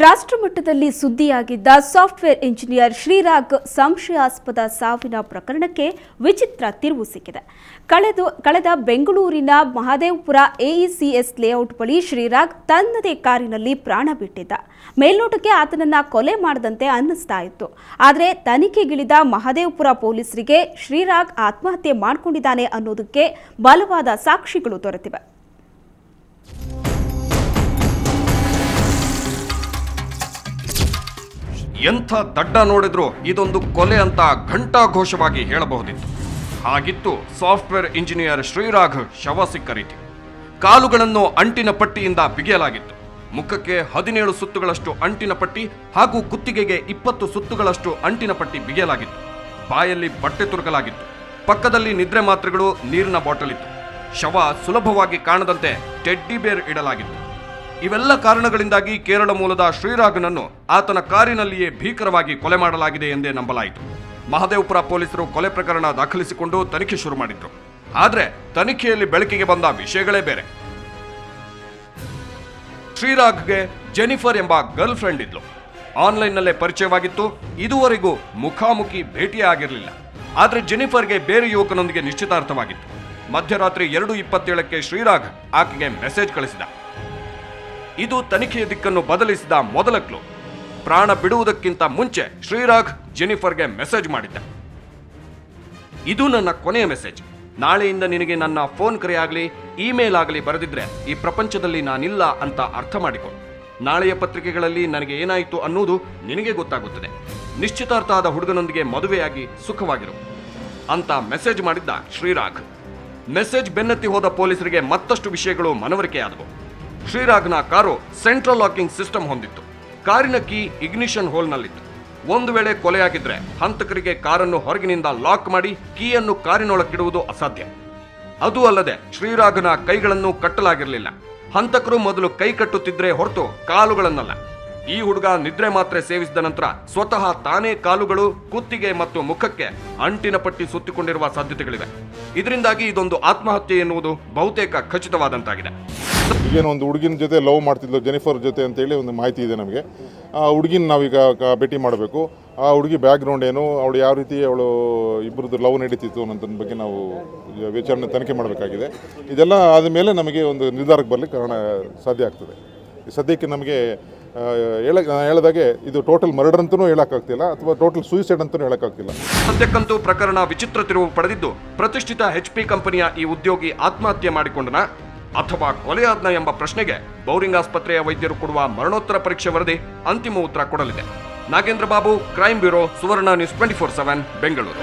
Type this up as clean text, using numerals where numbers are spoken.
ರಾಷ್ಟ್ರಮಟ್ಟದಲ್ಲಿ ಸುದ್ದಿಯಾಗಿದ್ದ software engineer Shreerag ಸಂಶಯಾಸ್ಪದ ಸಾವಿನ ಪ್ರಕರಣಕ್ಕೆ ವಿಚಿತ್ರ ತಿರುವು ಸಿಕ್ಕಿದೆ. ಕಳೆದ ಬೆಂಗಳೂರಿನ ಮಹದೇವಪುರ ಎಇಸಿಎಸ್ ಲೇಔಟ್ ಬಳಿ ಶ್ರೀರಾಗ್ ತನ್ನದೇ ಕಾರಿನಲ್ಲಿ ಪ್ರಾಣ ಬಿಟ್ಟಿದ್ದ. ಮೇಲ್ನೋಟಕ್ಕೆ ಆತನನ್ನ ಕೊಲೆ ಮಾಡದಂತೆ ಅನ್ನಿಸ್ತಾ ಇತ್ತು. ಆದರೆ ತನಿಖೆಗಿಳಿದ ಮಹದೇವಪುರ ಪೊಲೀಸರಿಗೆ ಶ್ರೀರಾಗ್ ಆತ್ಮಹತ್ಯೆ ಮಾಡಿಕೊಂಡಿದ್ದಾನೆ ಅನ್ನೋದಕ್ಕೆ ಬಲವಾದ ಸಾಕ್ಷಿಗಳು ದೊರೆತಿವೆ. ಎಂಥ ದಡ್ಡ ನೋಡಿದ್ರು ಇದೊಂದು ಕೊಲೆ ಅಂತ ಘಂಟಾಘೋಷವಾಗಿ ಹೇಳಬಹುದಿತ್ತು. ಹಾಗಿತ್ತು ಸಾಫ್ಟ್ವೇರ್ ಇಂಜಿನಿಯರ್ ಶ್ರೀರಾಗ್ ಶವ ಸಿಕ್ಕ ರೀತಿ. ಕಾಲುಗಳನ್ನು ಅಂಟಿನ ಪಟ್ಟಿಯಿಂದ ಬಿಗಿಯಲಾಗಿತ್ತು. ಮುಖಕ್ಕೆ 17 ಸುತ್ತುಗಳಷ್ಟು ಅಂಟಿನ ಪಟ್ಟಿ ಹಾಗೂ ಕುತ್ತಿಗೆಗೆ 20 ಸುತ್ತುಗಳಷ್ಟು ಅಂಟಿನ ಪಟ್ಟಿ ಬಿಗಿಯಲಾಗಿತ್ತು. ಬಾಯಲ್ಲಿ ಬಟ್ಟೆ ತುರುಕಲಾಗಿತ್ತು. ಪಕ್ಕದಲ್ಲಿ ನಿದ್ರೆ ಮಾತ್ರೆಗಳು, ನೀರಿನ ಬಾಟಲ್ ಇತ್ತು. ಶವ ಸುಲಭವಾಗಿ ಕಾಣದಂತೆ ಟೆಡ್ಡಿ ಬೇರ್ ಇಡಲಾಗಿತ್ತು. ಇವೆಲ್ಲ ಕಾರಣಗಳಿಂದಾಗಿ ಕೇರಳ ಮೂಲದ ಶ್ರೀರಾಗ್ನನ್ನು ಆತನ ಕಾರಿನಲ್ಲಿಯೇ ಭೀಕರವಾಗಿ ಕೊಲೆ ಮಾಡಲಾಗಿದೆ ಎಂದೇ ನಂಬಲಾಯಿತು. ಮಹದೇವಪುರ ಪೊಲೀಸರು ಕೊಲೆ ಪ್ರಕರಣ ದಾಖಲಿಸಿಕೊಂಡು ತನಿಖೆ ಶುರು ಮಾಡಿದ್ರು. ಆದರೆ ತನಿಖೆಯಲ್ಲಿ ಬೆಳಕಿಗೆ ಬಂದ ವಿಷಯಗಳೇ ಬೇರೆ. ಶ್ರೀರಾಗ್ಗೆ ಜೆನಿಫರ್ ಎಂಬ ಗರ್ಲ್ ಫ್ರೆಂಡ್ ಇದ್ಲು. ಆನ್ಲೈನ್ನಲ್ಲೇ ಪರಿಚಯವಾಗಿತ್ತು. ಇದುವರೆಗೂ ಮುಖಾಮುಖಿ ಭೇಟಿಯೇ ಆಗಿರಲಿಲ್ಲ. ಆದರೆ ಜೆನಿಫರ್ಗೆ ಬೇರೆ ಯುವಕನೊಂದಿಗೆ ನಿಶ್ಚಿತಾರ್ಥವಾಗಿತ್ತು. ಮಧ್ಯರಾತ್ರಿ 2:27ಕ್ಕೆ ಶ್ರೀರಾಗ್ ಆಕೆಗೆ ಮೆಸೇಜ್ ಕಳಿಸಿದ. ಇದು ತನಿಖೆಯ ದಿಕ್ಕನ್ನು ಬದಲಿಸಿದ ಮೊದಲ ಕ್ಲೂ. ಪ್ರಾಣ ಬಿಡುವುದಕ್ಕಿಂತ ಮುಂಚೆ ಶ್ರೀರಾಗ್ ಜೆನಿಫರ್ಗೆ ಮೆಸೇಜ್ ಮಾಡಿದ್ದ. ಇದು ನನ್ನ ಕೊನೆಯ ಮೆಸೇಜ್. ನಾಳೆಯಿಂದ ನಿನಗೆ ನನ್ನ ಫೋನ್ ಕರೆ ಆಗಲಿ, ಇಮೇಲ್ ಆಗಲಿ ಬರೆದಿದ್ರೆ ಈ ಪ್ರಪಂಚದಲ್ಲಿ ನಾನಿಲ್ಲ ಅಂತ ಅರ್ಥ ಮಾಡಿಕೊ. ನಾಳೆಯ ಪತ್ರಿಕೆಗಳಲ್ಲಿ ನನಗೆ ಏನಾಯಿತು ಅನ್ನೋದು ನಿನಗೆ ಗೊತ್ತಾಗುತ್ತದೆ. ನಿಶ್ಚಿತಾರ್ಥ ಆದ ಹುಡುಗನೊಂದಿಗೆ ಮದುವೆಯಾಗಿ ಸುಖವಾಗಿರು ಅಂತ ಮೆಸೇಜ್ ಮಾಡಿದ್ದ ಶ್ರೀರಾಗ್. ಮೆಸೇಜ್ ಬೆನ್ನತ್ತಿ ಹೋದ ಪೊಲೀಸರಿಗೆ ಮತ್ತಷ್ಟು ವಿಷಯಗಳು ಮನವರಿಕೆಯಾದವು. ಶ್ರೀರಾಗ್ನ ಕಾರು ಸೆಂಟ್ರಲ್ ಲಾಕಿಂಗ್ ಸಿಸ್ಟಮ್ ಹೊಂದಿತ್ತು. ಕಾರಿನ ಕೀ ಇಗ್ನಿಷನ್ ಹೋಲ್ನಲ್ಲಿತ್ತು. ಒಂದು ವೇಳೆ ಕೊಲೆಯಾಗಿದ್ರೆ ಹಂತಕರಿಗೆ ಕಾರನ್ನು ಹೊರಗಿನಿಂದ ಲಾಕ್ ಮಾಡಿ ಕೀಯನ್ನು ಕಾರಿನೊಳಕ್ಕಿಡುವುದು ಅಸಾಧ್ಯ. ಅದೂ ಅಲ್ಲದೆ ಶ್ರೀರಾಗ್ನ ಕೈಗಳನ್ನು ಕಟ್ಟಲಾಗಿರಲಿಲ್ಲ. ಹಂತಕರು ಮೊದಲು ಕೈ ಕಟ್ಟುತ್ತಿದ್ರೆ ಹೊರತು ಕಾಲುಗಳನ್ನಲ್ಲ. ಈ ಹುಡುಗ ನಿದ್ರೆ ಮಾತ್ರೆ ಸೇವಿಸಿದ ನಂತರ ಸ್ವತಃ ತಾನೇ ಕಾಲುಗಳು, ಕುತ್ತಿಗೆ ಮತ್ತು ಮುಖಕ್ಕೆ ಅಂಟಿನ ಪಟ್ಟಿ ಸುತ್ತಿಕೊಂಡಿರುವ ಸಾಧ್ಯತೆಗಳಿವೆ. ಇದರಿಂದಾಗಿ ಇದೊಂದು ಆತ್ಮಹತ್ಯೆ ಎನ್ನುವುದು ಬಹುತೇಕ ಖಚಿತವಾದಂತಾಗಿದೆ. ಈಗೇನು ಒಂದು ಹುಡುಗಿನ ಜೊತೆ ಲವ್ ಮಾಡ್ತಿದ್ಲು, ಜೆನಿಫರ್ ಜೊತೆ ಅಂತೇಳಿ ಒಂದು ಮಾಹಿತಿ ಇದೆ ನಮಗೆ. ಆ ಹುಡುಗಿನ ನಾವೀಗ ಭೇಟಿ ಮಾಡಬೇಕು. ಆ ಹುಡುಗಿ ಬ್ಯಾಕ್ಗ್ರೌಂಡ್ ಏನು, ಅವಳು ಯಾವ ರೀತಿ ಅವಳು ಇಬ್ಬರದ್ದು ಲವ್ ನಡೀತಿತ್ತು ಅನ್ನೋದ್ರ ಬಗ್ಗೆ ನಾವು ವಿಚಾರಣೆ ತನಿಖೆ ಮಾಡಬೇಕಾಗಿದೆ. ಇದೆಲ್ಲ ಆದಮೇಲೆ ನಮಗೆ ಒಂದು ನಿರ್ಧಾರಕ್ಕೆ ಬರಲಿಕ್ಕೆ ಕಾರಣ ಸಾಧ್ಯ ಆಗ್ತದೆ. ಸದ್ಯಕ್ಕೆ ನಮಗೆ ಹೇಳಿದಾಗೆ ಇದು ಟೋಟಲ್ ಮರ್ಡರ್ ಅಂತಲೂ ಹೇಳೋಕ್ಕಾಗ್ತಿಲ್ಲ, ಅಥವಾ ಟೋಟಲ್ ಸೂಯಿಸೈಡ್ ಅಂತಲೂ ಹೇಳೋಕ್ಕಾಗ್ತಿಲ್ಲ. ಸದ್ಯಕ್ಕಂತೂ ಪ್ರಕರಣ ವಿಚಿತ್ರ ತಿರುವು ಪಡೆದಿದ್ದು, ಪ್ರತಿಷ್ಠಿತ HP ಕಂಪನಿಯ ಈ ಉದ್ಯೋಗಿ ಆತ್ಮಹತ್ಯೆ ಮಾಡಿಕೊಂಡನ ಅಥವಾ ಕೊಲೆಯಾದ್ನ ಎಂಬ ಪ್ರಶ್ನೆಗೆ ಬೌರಿಂಗ್ ಆಸ್ಪತ್ರೆಯ ವೈದ್ಯರು ಕೊಡುವ ಮರಣೋತ್ತರ ಪರೀಕ್ಷೆ ವರದಿ ಅಂತಿಮ ಉತ್ತರ ಕೊಡಲಿದೆ. ನಾಗೇಂದ್ರ ಬಾಬು, ಕ್ರೈಮ್ ಬ್ಯೂರೋ, ಸುವರ್ಣ ನ್ಯೂಸ್ 24/7 ಬೆಂಗಳೂರು.